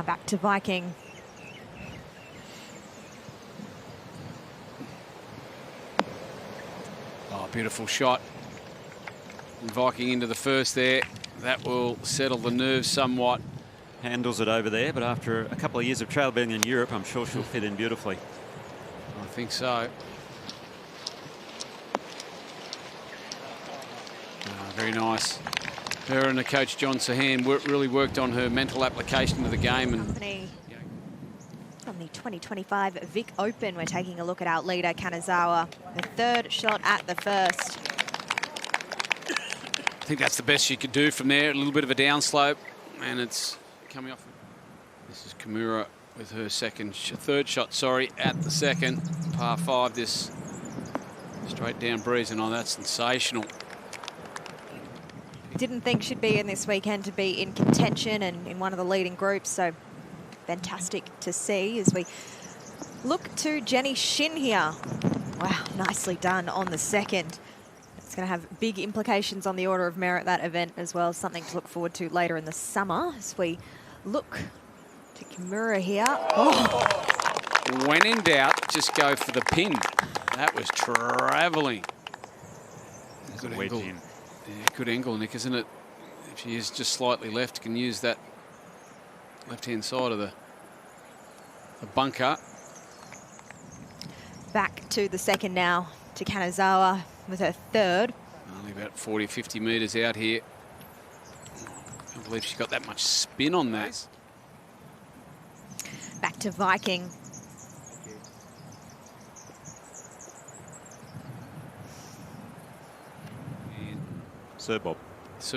back to Viking. Oh, beautiful shot. And Viking into the first there. That will settle the nerves somewhat. Handles it over there, but after a couple of years of travelling in Europe, I'm sure she'll fit in beautifully. I think so. Very nice. Her and the coach, John Sahan, really worked on her mental application to the game. And on the 2025 Vic Open, we're taking a look at our leader, Kanazawa. The third shot at the first. I think that's the best she could do from there. A little bit of a downslope, and it's coming off. This is Kimura with her third shot, sorry, at the second. Par 5, this straight down breeze, and oh, that's sensational. Didn't think she'd be in this weekend to be in contention and in one of the leading groups, so fantastic to see as we look to Jenny Shin here. Wow, nicely done on the second. It's going to have big implications on the order of merit, that event, as well as something to look forward to later in the summer as we look to Kimura here. Oh. When in doubt, just go for the pin. That was travelling. Good angle. Yeah, good angle, Nick, isn't it? If she is just slightly left, can use that left-hand side of the bunker. Back to the second now, to Kanazawa with her third. Only about 40, 50 metres out here. I can't believe she got that much spin on that. Back to Viking. Sir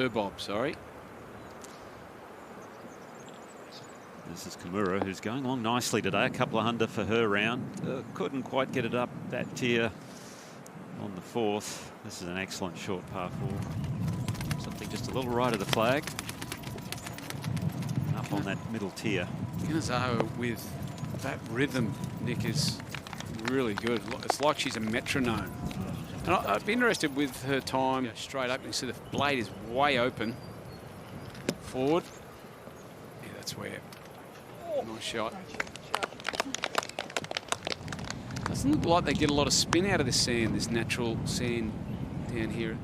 Bob, sorry. This is Kimura, who's going along nicely today. A couple of under for her round. Couldn't quite get it up that tier on the fourth. This is an excellent short par 4. Something just a little right of the flag. Up on that middle tier. Kanazawa with that rhythm, Nick, is really good. It's like she's a metronome. And I'd be interested with her time straight up. You see the blade is way open. Forward. Yeah, that's where. Nice shot. Doesn't look like they get a lot of spin out of this sand, this natural sand down here.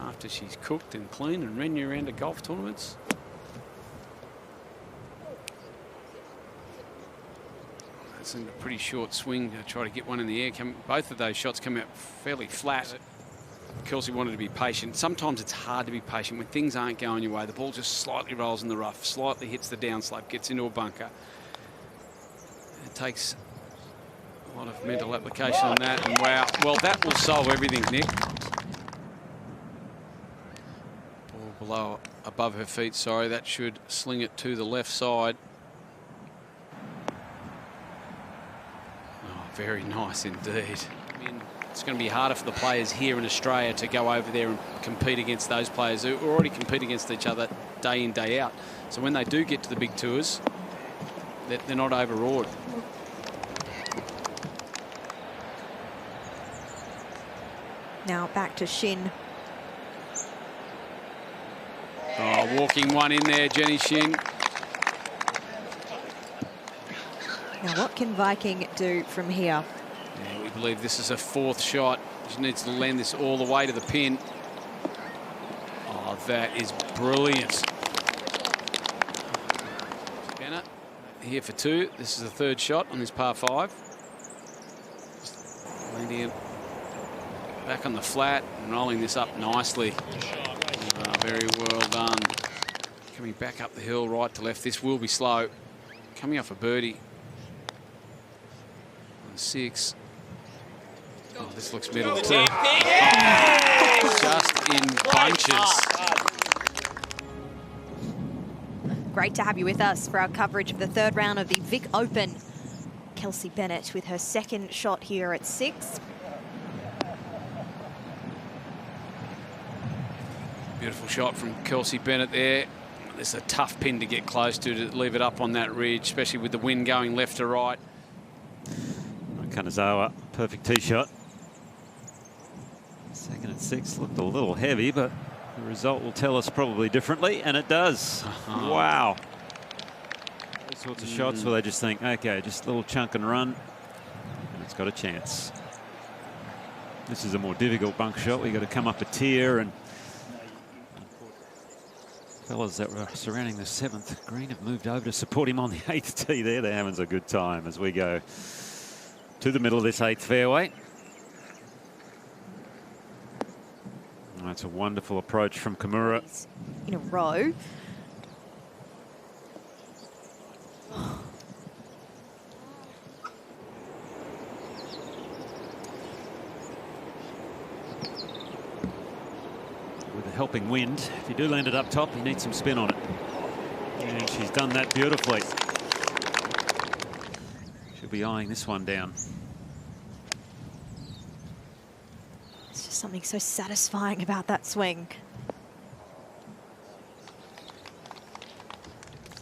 After she's cooked and cleaned and ran you around to golf tournaments. That's a pretty short swing to try to get one in the air. Both of those shots come out fairly flat. Kelsey wanted to be patient. Sometimes it's hard to be patient when things aren't going your way. The ball just slightly rolls in the rough, slightly hits the downslope, gets into a bunker. It takes a lot of mental application on that, and wow, well, that will solve everything, Nick. Ball below, above her feet, sorry. That should sling it to the left side. Oh, very nice indeed. It's going to be harder for the players here in Australia to go over there and compete against those players who already compete against each other day in, day out. So when they do get to the big tours, they're not overawed. Now back to Shin. Oh, walking one in there, Jenny Shin. Now what can Viking do from here? Yeah, we believe this is a fourth shot. She needs to land this all the way to the pin. Oh, that is brilliant. Bennett here for 2. This is the third shot on this par 5. Just landing back on the flat and rolling this up nicely. Oh, very well done. Coming back up the hill, right to left. This will be slow. Coming off a birdie. On 6. Oh, this looks middle too. Just in bunches. Great to have you with us for our coverage of the third round of the Vic Open. Kelsey Bennett with her second shot here at 6. Beautiful shot from Kelsey Bennett there. This is a tough pin to get close to leave it up on that ridge, especially with the wind going left to right. Kanazawa, perfect tee shot. Second at 6 looked a little heavy, but the result will tell us probably differently, and it does. Wow. sorts of shots where they just think, okay, just a little chunk and run, and it's got a chance. This is a more difficult bunk shot. We've got to come up a tier, and fellas that were surrounding the 7th green have moved over to support him on the 8th tee there. They're having a good time as we go to the middle of this 8th fairway. That's a wonderful approach from Kimura. In a row. With a helping wind, if you do land it up top, you need some spin on it. And she's done that beautifully. She'll be eyeing this one down. It's just something so satisfying about that swing.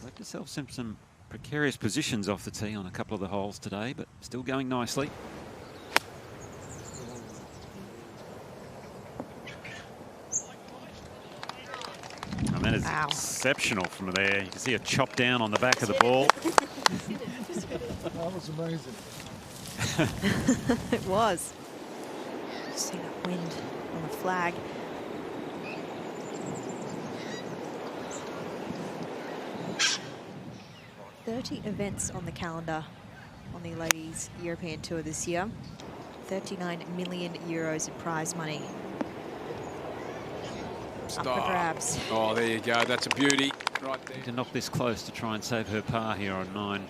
Left herself some precarious positions off the tee on a couple of the holes today, but still going nicely. And that is exceptional from there. You can see a chop down on the back of the ball. That was amazing. It was. See that wind on the flag. "30 events on the calendar on the Ladies European Tour this year. 39 million euros in prize money. Up for grabs. Oh, there you go. That's a beauty right there. To knock this close to try and save her par here on 9.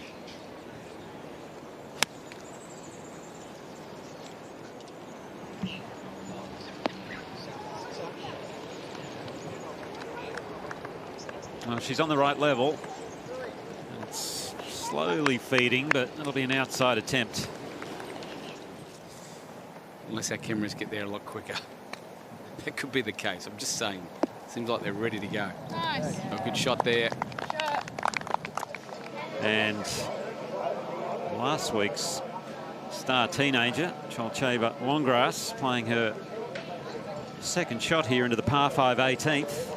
Well, she's on the right level. It's slowly feeding, but it'll be an outside attempt. Unless our cameras get there a lot quicker. That could be the case. I'm just saying. Seems like they're ready to go. Nice. A good shot there. And last week's star teenager, Cholcheva Wangrass, playing her second shot here into the par 5 18th.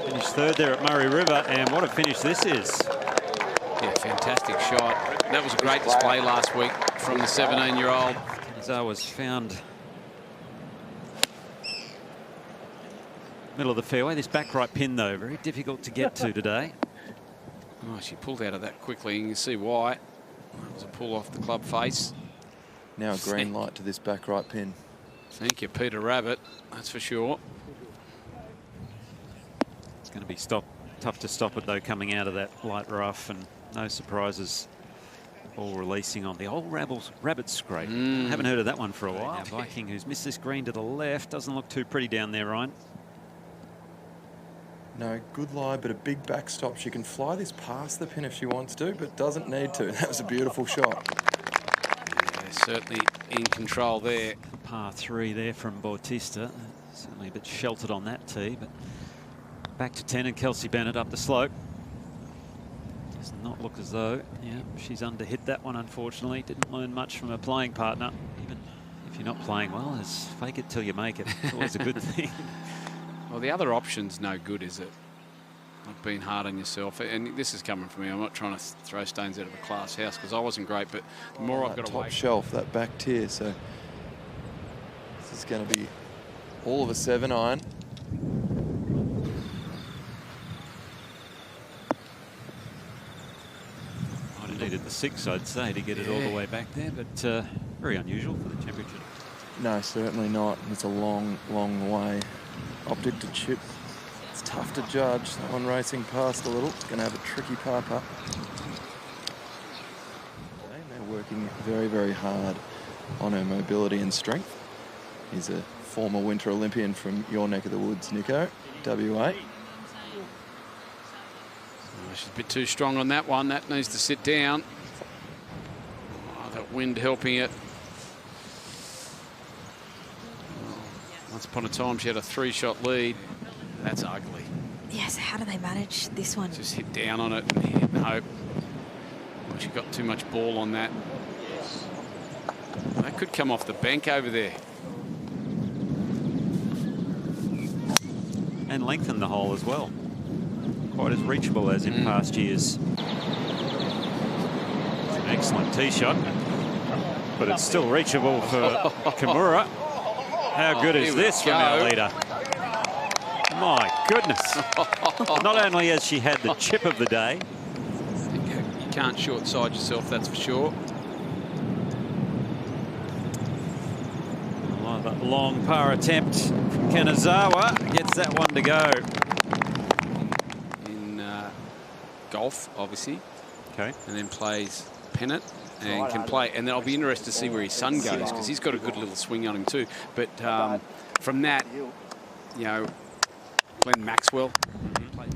Finished third there at Murray River, and what a finish this is. Yeah, fantastic shot. That was a great display last week from the 17-year-old. Azar was found middle of the fairway. This back right pin, though, very difficult to get to today. Oh, she pulled out of that quickly, and you can see why. That was a pull off the club face. Now a green light to this back right pin. Thank you, Peter Rabbit. That's for sure. It's going to be tough to stop it, though, coming out of that light rough, and no surprises. Ball releasing on the old rabbit scrape. I haven't heard of that one for a while. Now, Viking, who's missed this green to the left, doesn't look too pretty down there, Ryan. No, good lie, but a big backstop. She can fly this past the pin if she wants to, but doesn't need to. That was a beautiful shot. Yeah, certainly in control there. Par 3 there from Bautista. Certainly a bit sheltered on that tee, but back to 10 and Kelsey Bennett up the slope. Does not look as though, she's under-hit that one, unfortunately. Didn't learn much from her playing partner. Even if you're not playing well, it's fake it till you make it. It's always a good thing. Well, the other option's no good, is it? Like being hard on yourself. And this is coming from me. I'm not trying to throw stones out of a glass house because I wasn't great, but the more I've got to top wait. shelf, that back tier. So this is going to be all of a 7-iron. Might have needed the 6, I'd say, to get it all the way back there, but very unusual for the championship. No, certainly not. It's a long, long way. Opted to chip. It's tough to judge. That one racing past a little. It's going to have a tricky par putt. They're working very, very hard on her mobility and strength. He's a former Winter Olympian from your neck of the woods, Nico, WA. Oh, she's a bit too strong on that one. That needs to sit down. Oh, that wind helping it. Once upon a time, she had a 3-shot lead. That's ugly. Yes, how do they manage this one? Just hit down on it and hit and hope. Well, she got too much ball on that. That could come off the bank over there. And lengthen the hole as well. quite as reachable as in past years. It's an excellent tee shot, but it's still reachable for Kimura. How good is this from our leader? My goodness. Not only has she had the chip of the day. You can't short side yourself, that's for sure. That long par attempt from Kanazawa gets that one to go. In golf, obviously. Okay. And then plays pennant and can play. And then I'll be interested to see where his son goes, because he's got a good little swing on him too. But from that, you know, Glenn Maxwell, he played